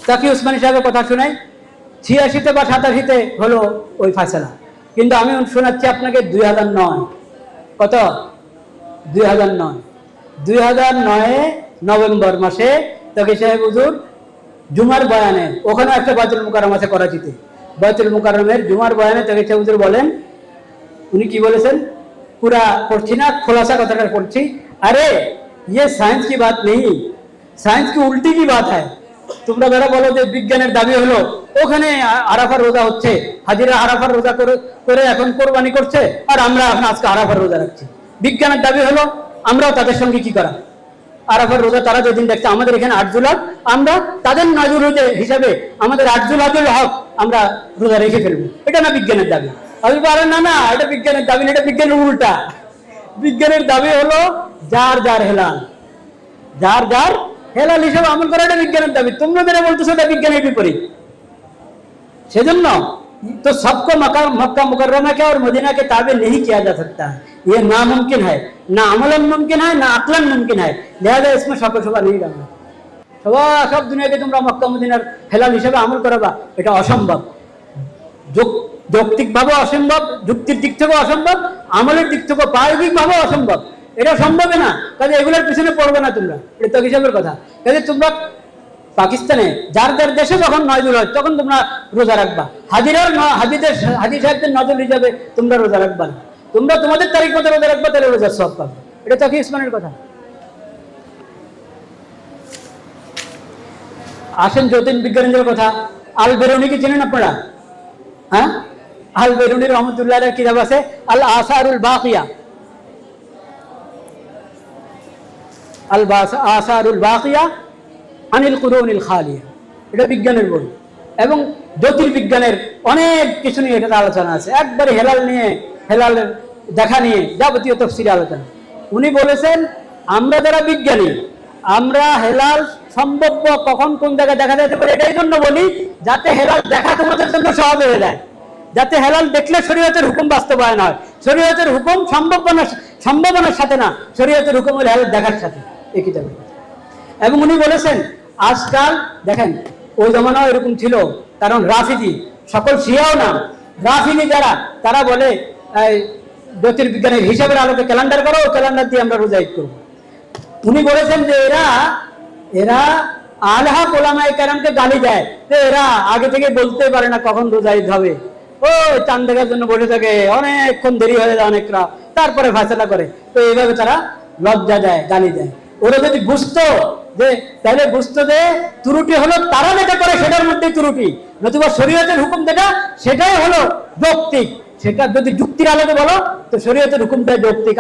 তাকি উসমানী সাহেবের কথা শোনাই, 86-তে বা 87-তে হলো ওই ফয়সালা, কিন্তু আমি শোনাচ্ছি আপনাকে 2009। কত? 2009 নভেম্বর মাসে তাকি সাহেব হুজুর জুমার বয়ানে, ওখানে একটা বাইতুল মুকাররম আছে করাচিতে, বাইতুল মুকাররমের জুমার বয়ানে তাকি সাহেব হুজুর বলেন, উনি কি বলেছেন পুরা পড়ছি না, খোলাসা কথাটা পড়ছি, আরে ये साइंस की बात नहीं, साइंस की उल्टी की बात है। তোমরা যারা বলো যে বিজ্ঞানের দাবি হলো ওখানে আরাফার রোজা হচ্ছে, হাজিরা আরাফার রোজা করে এখন কোরবানি করছে, আর আমরা এখন আজকে আরাফার রোজা রাখছি। বিজ্ঞানের দাবি হলো আমরাও তাদের সঙ্গে কি করা, আরাফার রোজা তারা যেদিন দেখছে আমাদের এখানে 8 জুলাদ, আমরা তাদের 9 জুলাদ হিসাবে আমাদের 8 জুলাদুল হক আমরা রোজা রেখে ফেলবো, এটা না বিজ্ঞানের দাবি। আমি বলে না, এটা বিজ্ঞানের দাবি না, এটা বিজ্ঞানের উল্টা। বিজ্ঞানের দাবি হলো যার যার হেলাল, যার যার হেলাল হিসেবে আমল করা, এটা বিজ্ঞানের দাবি। তোমরা যারা বলতেছো এটা বিজ্ঞানের বিপরীত। সেজন্য तो सबको मक्का मुकर्रमा के और मदीना के ताबे नहीं किया जा सकता है, ये नामुमकिन है, ना अमलन मुमकिन है, ना अक्लन मुमकिन है, लिहाजा इसमें शक शुबा नहीं डालना। सब दुनियाके তোমরা মক্কা মদিনার হেলাল হিসেবে আমল করাবা, এটা অসম্ভব, যৌক্তিক ভাবে অসম্ভব, যুক্তির দিক থেকে অসম্ভব, আমলের দিক থেকে প্রায়োগিক ভাবে অসম্ভব, এটা সম্ভবই না। কাজে এগুলোর পিছনে পড়বে না তোমরা, এটা তো হিসাবের কথা। কাজে তোমরা পাকিস্তানে যার যার দেশে যখন 9 জুলাই তখন তোমরা রোজা রাখবা, হাজি সাহেবদের নজর হিসাবে তোমরা রোজা রাখবা না, তোমরা তোমাদের তারিখ মতো রোজা রাখবা, তাহলে রোজার সওয়াব পাবে। এটা তাকি উসমানের কথা। আসেন জ্যোতির্বিজ্ঞানীদের কথা। আল বেরুনি কি চেনেন আপনারা? হ্যাঁ, আল বেরুনি রহমতুল্লাহ এর কিতাব আছে আল আসারুল বাকিয়া, আসারুল বাকিয়া আনিল কুরুনিল খালিয়া, এটা বিজ্ঞানের বই এবং জ্যোতির্বিজ্ঞানের অনেক কিছু নিয়ে এটা আলোচনা আছে, একবারে হেলাল নিয়ে, হেলালের দেখা নিয়ে যাবতীয় তফসিরে আলোচনা। উনি বলেছেন আমরা যারা বিজ্ঞানী, আমরা হেলাল সম্ভাব্য কখন কোন জায়গায় দেখা যেতে পারে এটাই জন্য বলি যাতে হেলাল দেখা তোমাদের জন্য সহজ হয়ে যায়, যাতে হেলাল দেখলে শরীয়তের হুকুম বাস্তবায়ন হয়। শরীয়তের হুকুম সম্ভাবনার সাথে না, শরীয়তের হুকুম হলো হেলাল দেখার সাথে, একই যাবে। এবং উনি বলেছেন আজকাল দেখেন ওই জমানাও এরকম ছিল, কারণ রাফিজি, সকল শিয়াও না, রাফিজি যারা, তারা বলে জ্যোতির্বিজ্ঞানের হিসাবের আলোকে ক্যালেন্ডার করো, ক্যালেন্ডার দিয়ে আমরা রোজা ঈদ করবো। উনি বলেছেন যে এরা আলহা ওলামায়ে কেরামকে গালি দেয়, তো এরা আগে থেকে বলতে পারে না কখন রোজা ঈদ হবে, ও চাঁদ দেখার জন্য বসে থাকে, অনেকক্ষণ দেরি হয়ে যায় অনেকরা, তারপরে ফয়সালা করে। তো এইভাবে তারা লজ্জা দেয়, গালি দেয়। ওরা যদি বুঝতো যে, তাহলে বুঝতো যে ত্রুটি হলো তারা যেটা করে সেটার মধ্যেই ত্রুটি, নতুবা শরীয়তের হুকুম যেটা সেটাই হলো যৌক্তিক। সেটা যদি যুক্তির আলোকে বলো তো শরীয়তের হুকুমটাই যৌক্তিক।